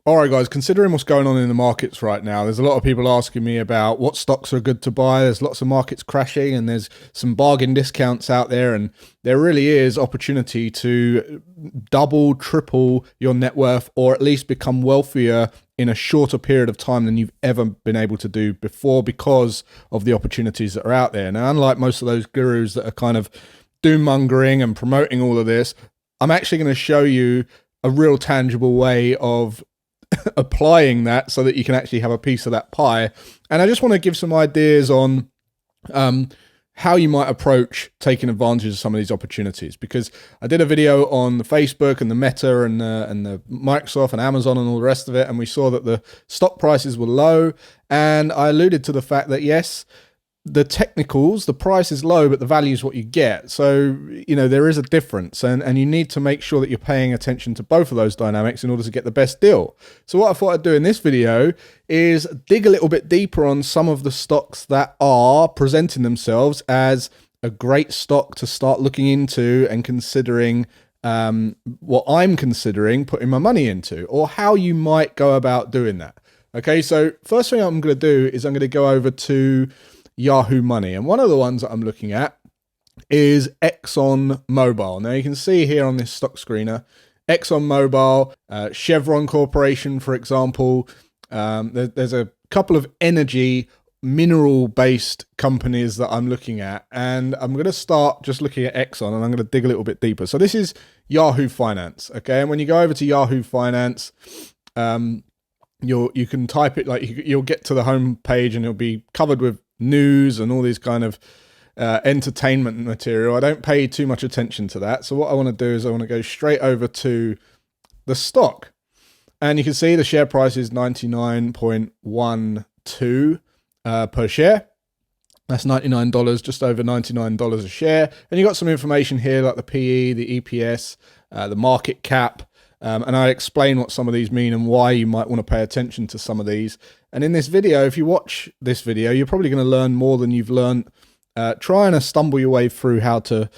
All right, guys, considering what's going on in the markets right now, there's a lot of people asking me about what stocks are good to buy. There's lots of markets crashing and there's some bargain discounts out there. And there really is opportunity to double, triple your net worth, or at least become wealthier in a shorter period of time than you've ever been able to do before because of the opportunities that are out there. Now, unlike most of those gurus that are kind of doom mongering and promoting all of this, I'm actually going to show you a real tangible way of applying that so that you can actually have a piece of that pie. And I just want to give some ideas on how you might approach taking advantage of some of these opportunities, because I did a video on the Facebook and the Meta and the Microsoft and Amazon and all the rest of it, and we saw that the stock prices were low, and I alluded to the fact that yes, the technicals, the price is low, but the value is what you get. So, you know, there is a difference, and you need to make sure that you're paying attention to both of those dynamics in order to get the best deal. So what I thought I'd do in this video is dig a little bit deeper on some of the stocks that are presenting themselves as a great stock to start looking into and considering what I'm considering putting my money into, or how you might go about doing that. Okay, so first thing I'm going to do is I'm going to go over to Yahoo Money, and one of the ones that I'm looking at is Exxon Mobil. Now you can see here on this stock screener, Exxon Mobil, Chevron Corporation, for example. There's a couple of energy mineral-based companies that I'm looking at, and I'm going to start just looking at Exxon, and I'm going to dig a little bit deeper. So this is Yahoo Finance, okay? And when you go over to Yahoo Finance, you can type it, like you'll get to the home page, and it'll be covered with news and all these kind of entertainment material. I don't pay too much attention to that. So what I want to do is I want to go straight over to the stock, and you can see the share price is 99.12 per share. That's $99, just over $99 a share. And you got some information here like the PE, the EPS, the market cap. And I explain what some of these mean and why you might want to pay attention to some of these. And in this video, if you watch this video, you're probably going to learn more than you've learned trying to stumble your way through how to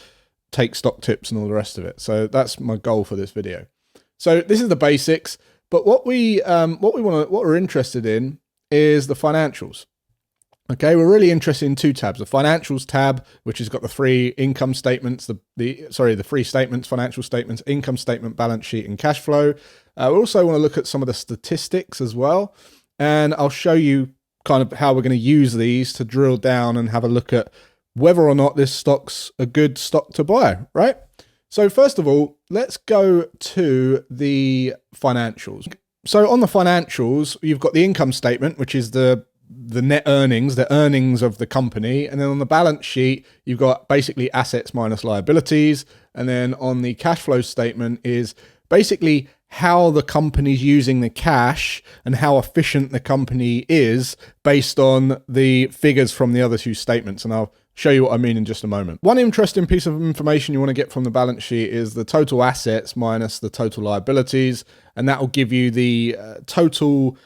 take stock tips and all the rest of it. So that's my goal for this video. So this is the basics, but what we're interested in is the financials. Okay, we're really interested in two tabs: the financials tab, which has got the three income statements, the three statements, financial statements, income statement, balance sheet, and cash flow. We also want to look at some of the statistics as well, and I'll show you kind of how we're going to use these to drill down and have a look at whether or not this stock's a good stock to buy, right? So first of all, let's go to the financials. So on the financials, you've got the income statement, which is the net earnings, the earnings of the company. And then on the balance sheet, you've got basically assets minus liabilities. And then on the cash flow statement is basically how the company's using the cash and how efficient the company is based on the figures from the other two statements. And I'll show you what I mean in just a moment. One interesting piece of information you want to get from the balance sheet is the total assets minus the total liabilities. And that will give you the total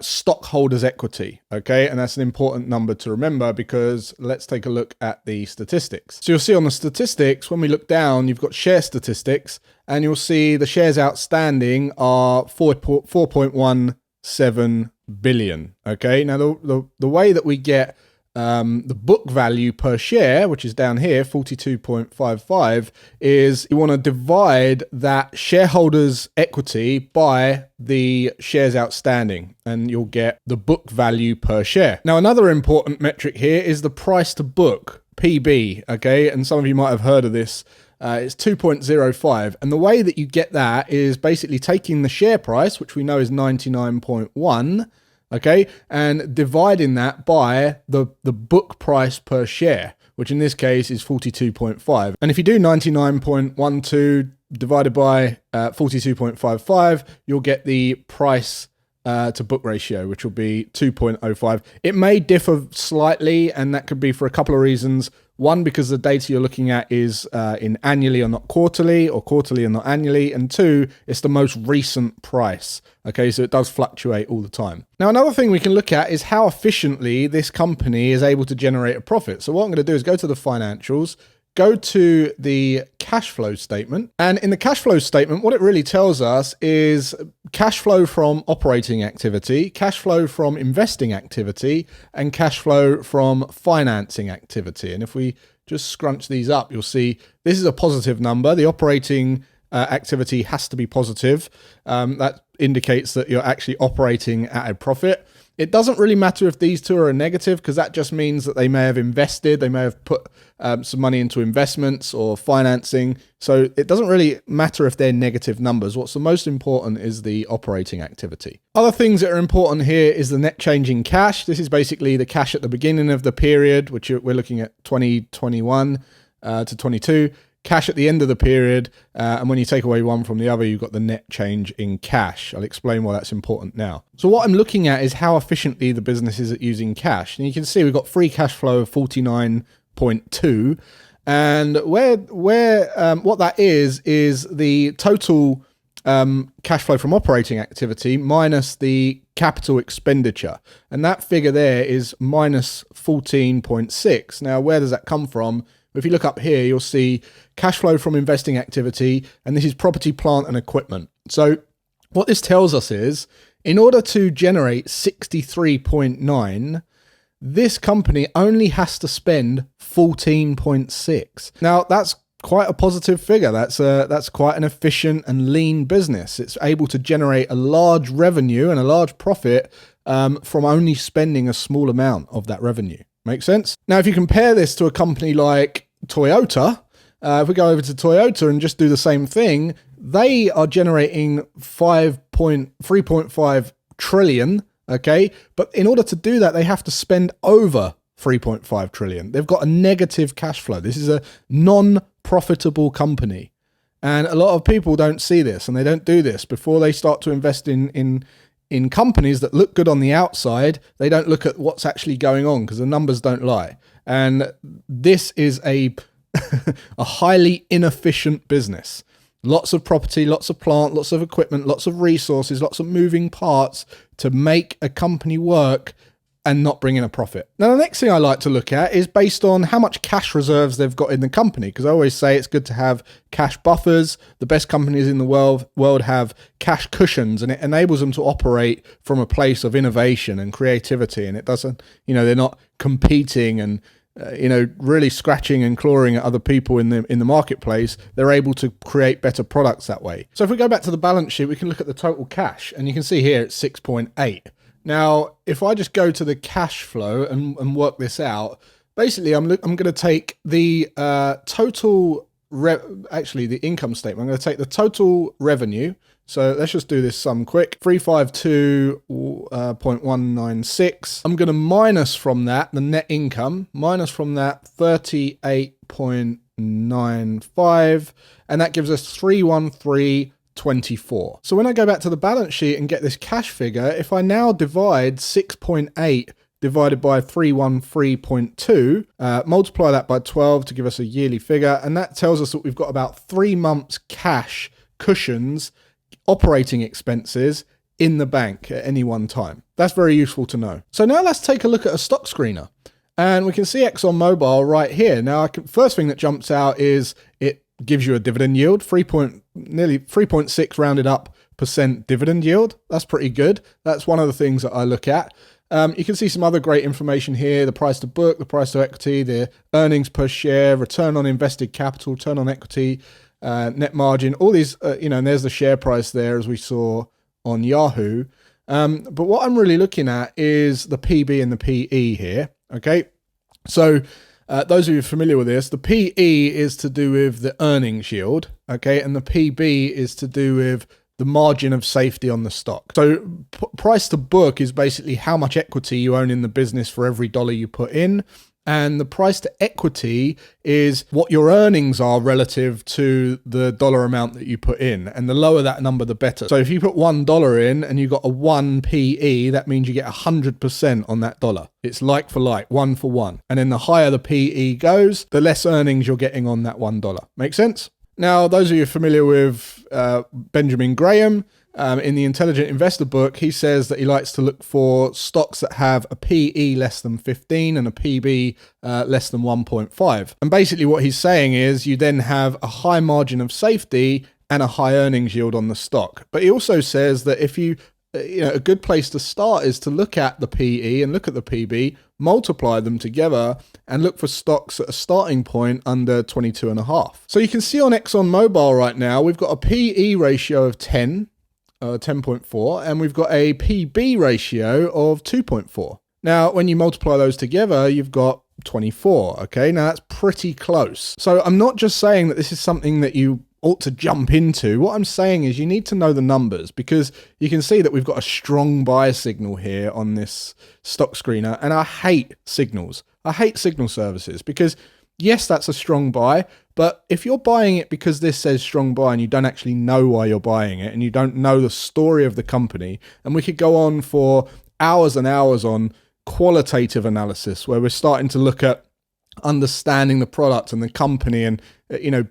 stockholders' equity, okay? And that's an important number to remember, because let's take a look at the statistics. So you'll see on the statistics, when we look down, you've got share statistics, and you'll see the shares outstanding are 4.17 billion, okay? Now, the way that we get the book value per share, which is down here, 42.55, is you want to divide that shareholders' equity by the shares outstanding, and you'll get the book value per share. Now, another important metric here is the price to book, PB, okay? And some of you might have heard of this. It's 2.05. And the way that you get that is basically taking the share price, which we know is 99.1, okay, and dividing that by the book price per share, which in this case is 42.5. And if you do 99.12 divided by 42.55, you'll get the price to book ratio, which will be 2.05. It may differ slightly, and that could be for a couple of reasons. One, because the data you're looking at is in annually or not quarterly, or quarterly and not annually. And two, it's the most recent price. Okay, so it does fluctuate all the time. Now, another thing we can look at is how efficiently this company is able to generate a profit. So what I'm going to do is go to the financials, go to the cash flow statement. And in the cash flow statement, what it really tells us is cash flow from operating activity, cash flow from investing activity, and cash flow from financing activity. And if we just scrunch these up, you'll see this is a positive number. The operating activity has to be positive. That indicates that you're actually operating at a profit. It doesn't really matter if these two are a negative, because that just means that they may have invested, they may have put some money into investments or financing. So it doesn't really matter if they're negative numbers. What's the most important is the operating activity. Other things that are important here is the net change in cash. This is basically the cash at the beginning of the period, which we're looking at 2021 to 22. Cash at the end of the period, and when you take away one from the other, you've got the net change in cash. I'll explain why that's important now. So what I'm looking at is how efficiently the business is at using cash. And you can see we've got free cash flow of 49.2, and what that is the total cash flow from operating activity minus the capital expenditure. And that figure there is minus 14.6. Now, where does that come from? If you look up here, you'll see cash flow from investing activity, and this is property, plant, and equipment. So what this tells us is, in order to generate 63.9, this company only has to spend 14.6. Now, that's quite a positive figure. That's quite an efficient and lean business. It's able to generate a large revenue and a large profit from only spending a small amount of that revenue. Make sense? Now, if you compare this to a company like Toyota, if we go over to Toyota and just do the same thing, they are generating 3.5 trillion, okay? But in order to do that, they have to spend over 3.5 trillion. They've got a negative cash flow. This is a non-profitable company. And a lot of people don't see this, and they don't do this before they start to invest in companies that look good on the outside. They don't look at what's actually going on, because the numbers don't lie. And this is a highly inefficient business. Lots of property, lots of plant, lots of equipment, lots of resources, lots of moving parts to make a company work and not bring in a profit. Now, the next thing I like to look at is based on how much cash reserves they've got in the company, because I always say it's good to have cash buffers. The best companies in the world have cash cushions, and it enables them to operate from a place of innovation and creativity. And it doesn't, they're not competing and really scratching and clawing at other people in the marketplace. They're able to create better products that way. So if we go back to the balance sheet, we can look at the total cash, and you can see here it's 6.8. Now, if I just go to the cash flow and work this out, basically I'm going to take the total, the income statement. I'm going to take the total revenue. So let's just do this sum quick. 352.196. I'm going to minus from that the net income, minus from that 38.95, and that gives us 313.24. So when I go back to the balance sheet and get this cash figure, if I now divide 6.8 divided by 313.2, multiply that by 12 to give us a yearly figure, and that tells us that we've got about 3 months cash cushions, operating expenses in the bank at any one time. That's very useful to know. So now let's take a look at a stock screener, and we can see ExxonMobil right here. Now, first thing that jumps out is it gives you a dividend yield, nearly 3.6 rounded up % dividend yield. That's pretty good. That's one of the things that I look at. You can see some other great information here: the price to book, the price to equity, the earnings per share, return on invested capital, return on equity, net margin, all these, and there's the share price there as we saw on Yahoo. But what I'm really looking at is the PB and the PE here. Okay. So those of you familiar with this, the PE is to do with the earnings yield. Okay. And the PB is to do with the margin of safety on the stock. So price to book is basically how much equity you own in the business for every dollar you put in. And the price to equity is what your earnings are relative to the dollar amount that you put in. And the lower that number, the better. So if you put $1 in and you got a 1 PE, that means you get 100% on that dollar. It's like for like, 1 for 1. And then the higher the PE goes, the less earnings you're getting on that $1. Make sense? Now, those of you familiar with Benjamin Graham, In the Intelligent Investor book, he says that he likes to look for stocks that have a PE less than 15 and a PB less than 1.5. And basically what he's saying is you then have a high margin of safety and a high earnings yield on the stock. But he also says that if a good place to start is to look at the PE and look at the PB, multiply them together and look for stocks at a starting point under 22.5. So you can see on ExxonMobil right now, we've got a PE ratio of 10.4, and we've got a PB ratio of 2.4. Now, when you multiply those together, you've got 24. Okay, now that's pretty close. So I'm not just saying that this is something that you ought to jump into. What I'm saying is you need to know the numbers, because you can see that we've got a strong buy signal here on this stock screener, and I hate signals. I hate signal services because yes, that's a strong buy, but if you're buying it because this says strong buy and you don't actually know why you're buying it and you don't know the story of the company, and we could go on for hours and hours on qualitative analysis where we're starting to look at understanding the product and the company and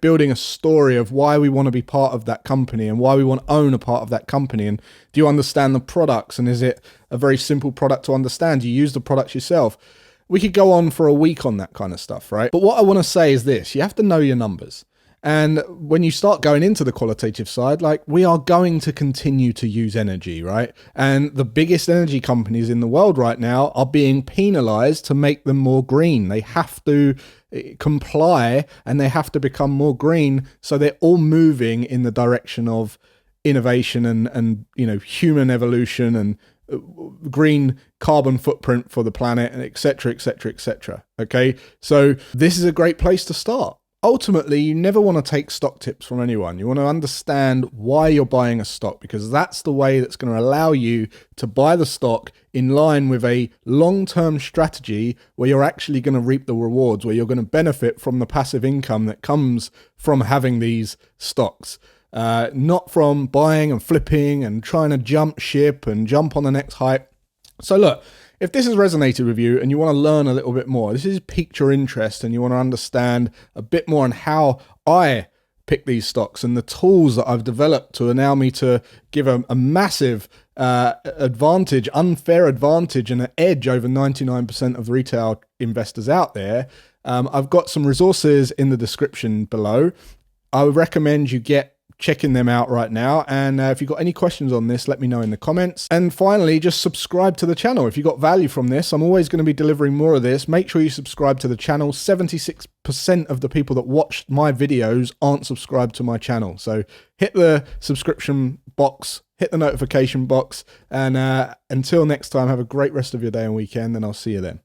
building a story of why we want to be part of that company and why we want to own a part of that company, and do you understand the products, and is it a very simple product to understand? Do you use the products yourself? We could go on for a week on that kind of stuff, right? But what I want to say is this: you have to know your numbers. And when you start going into the qualitative side, like, we are going to continue to use energy, right? And the biggest energy companies in the world right now are being penalized to make them more green. They have to comply and they have to become more green. So they're all moving in the direction of innovation and human evolution and green carbon footprint for the planet, and et cetera, et cetera, et cetera. Okay, so this is a great place to start. Ultimately, you never want to take stock tips from anyone. You want to understand why you're buying a stock, because that's the way that's going to allow you to buy the stock in line with a long-term strategy where you're actually going to reap the rewards, where you're going to benefit from the passive income that comes from having these stocks. Not from buying and flipping and trying to jump ship and jump on the next hype. So look, if this has resonated with you and you want to learn a little bit more, this has piqued your interest and you want to understand a bit more on how I pick these stocks and the tools that I've developed to allow me to give a massive advantage, unfair advantage, and an edge over 99% of retail investors out there, I've got some resources in the description below. I would recommend you checking them out right now. And if you've got any questions on this, let me know in the comments. And finally, just subscribe to the channel. If you got value from this, I'm always going to be delivering more of this. Make sure you subscribe to the channel. 76% of the people that watch my videos aren't subscribed to my channel. So hit the subscription box, hit the notification box, and until next time, have a great rest of your day and weekend, and I'll see you then.